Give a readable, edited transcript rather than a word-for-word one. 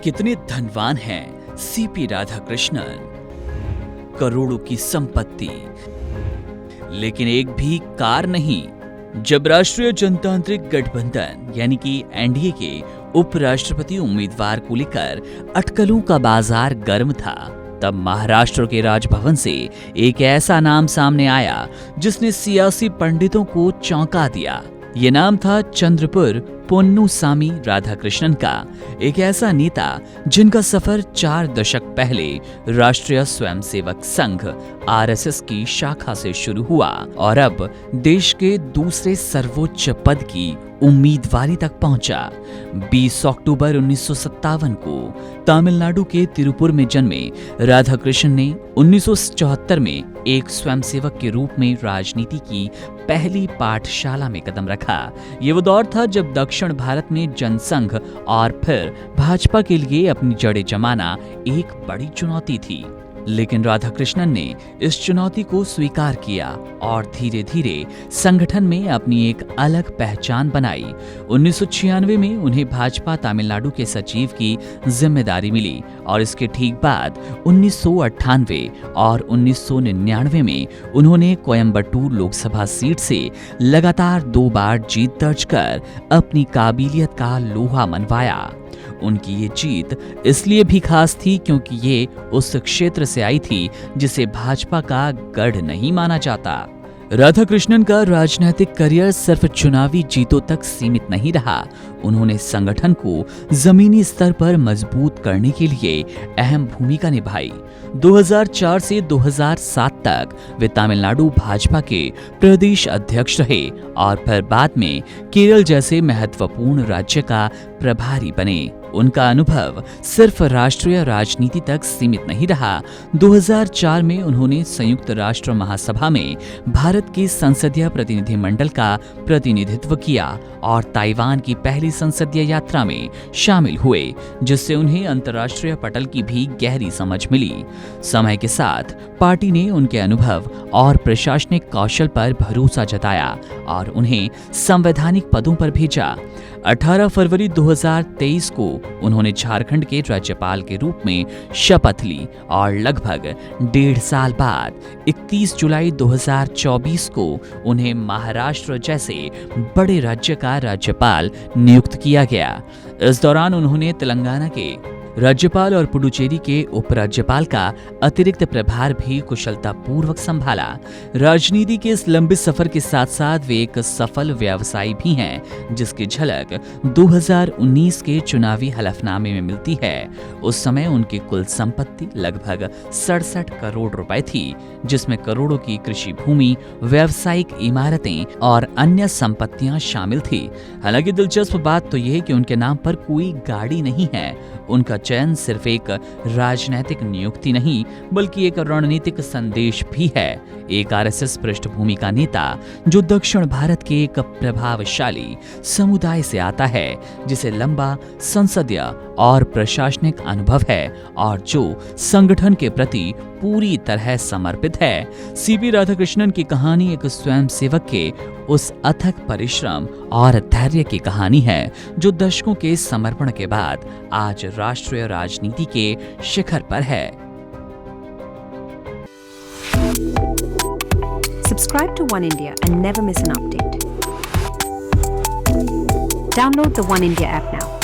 कितने धनवान हैं सीपी राधाकृष्णन। करोड़ों की संपत्ति, लेकिन एक भी कार नहीं। जब राष्ट्रीय जनतांत्रिक गठबंधन यानी कि एनडीए के उपराष्ट्रपति उम्मीदवार को लेकर अटकलों का बाजार गर्म था, तब महाराष्ट्र के राजभवन से एक ऐसा नाम सामने आया जिसने सियासी पंडितों को चौंका दिया। ये नाम था चंद्रपुर पोन्नुसामी राधाकृष्णन का, एक ऐसा नेता जिनका सफर 4 दशक पहले राष्ट्रीय स्वयंसेवक संघ आरएसएस की शाखा से शुरू हुआ और अब देश के दूसरे सर्वोच्च पद की उम्मीदवारी तक पहुंचा। 20 अक्टूबर 1957 को तमिलनाडु के तिरुपुर में जन्मे राधाकृष्णन ने 1974 में एक स्वयंसेवक के रूप में राजनीति की पहली पाठशाला में कदम रखा। ये वो दौर था जब दक्षिण भारत में जनसंघ और फिर भाजपा के लिए अपनी जड़ें जमाना एक बड़ी चुनौती थी, लेकिन राधाकृष्णन ने इस चुनौती को स्वीकार किया और धीरे धीरे संगठन में अपनी एक अलग पहचान बनाई। 1996 में उन्हें भाजपा तमिलनाडु के सचिव की जिम्मेदारी मिली और इसके ठीक बाद 1998 और 1999 में उन्होंने कोयम्बटूर लोकसभा सीट से लगातार 2 बार जीत दर्ज कर अपनी काबिलियत का लोहा मनवाया। उनकी ये जीत इसलिए भी खास थी क्योंकि ये उस क्षेत्र से आई थी जिसे भाजपा का गढ़ नहीं माना जाता। राधाकृष्णन का राजनीतिक करियर सिर्फ चुनावी जीतों तक सीमित नहीं रहा। उन्होंने संगठन को जमीनी स्तर पर मजबूत करने के लिए अहम भूमिका निभाई। 2004 से 2007 तक वे तमिलनाडु भाजपा के प्रदेश अध्यक्ष रहे और फिर बाद में केरल जैसे महत्वपूर्ण राज्य का प्रभारी बने। उनका अनुभव सिर्फ राष्ट्रीय राजनीति तक सीमित नहीं रहा। 2004 में उन्होंने संयुक्त राष्ट्र महासभा में भारत के संसदीय प्रतिनिधिमंडल का प्रतिनिधित्व किया और ताइवान की पहली संसदीय यात्रा में शामिल हुए, जिससे उन्हें अंतर्राष्ट्रीय पटल की भी गहरी समझ मिली। समय के साथ पार्टी ने उनके अनुभव और प्रशासनिक कौशल पर भरोसा जताया और उन्हें संवैधानिक पदों पर भेजा। 18 फरवरी 2023 को उन्होंने झारखंड के राज्यपाल के रूप में शपथ ली और लगभग 1.5 साल बाद 31 जुलाई 2024 को उन्हें महाराष्ट्र जैसे बड़े राज्य का राज्यपाल नियुक्त किया गया। इस दौरान उन्होंने तेलंगाना के राज्यपाल और पुडुचेरी के उपराज्यपाल का अतिरिक्त प्रभार भी कुशलतापूर्वक संभाला। राजनीति के इस लंबे सफर के साथ साथ वे एक सफल व्यवसायी भी हैं, जिसकी झलक 2019 के चुनावी हलफनामे में मिलती है। उस समय उनकी कुल संपत्ति लगभग 67 करोड़ रुपए थी, जिसमें करोड़ों की कृषि भूमि, व्यावसायिक इमारतें और अन्य संपत्तियां शामिल थी। हालांकि दिलचस्प बात तो यह कि उनके नाम पर कोई गाड़ी नहीं है। उनका चयन सिर्फ एक राजनीतिक नियुक्ति नहीं बल्कि एक रणनीतिक संदेश भी है। एक आरएसएस पृष्ठभूमि का नेता जो दक्षिण भारत के एक प्रभावशाली समुदाय से आता है, जिसे लंबा संसदीय और प्रशासनिक अनुभव है और जो संगठन के प्रति पूरी तरह समर्पित है। सीपी राधाकृष्णन की कहानी एक स्वयंसेवक के उस अथक परिश्रम और धैर्य की कहानी है जो दशकों के समर्पण के बाद आज राष्ट्रीय राजनीति के शिखर पर है। Subscribe to One India and never miss an update. Download the One India app now.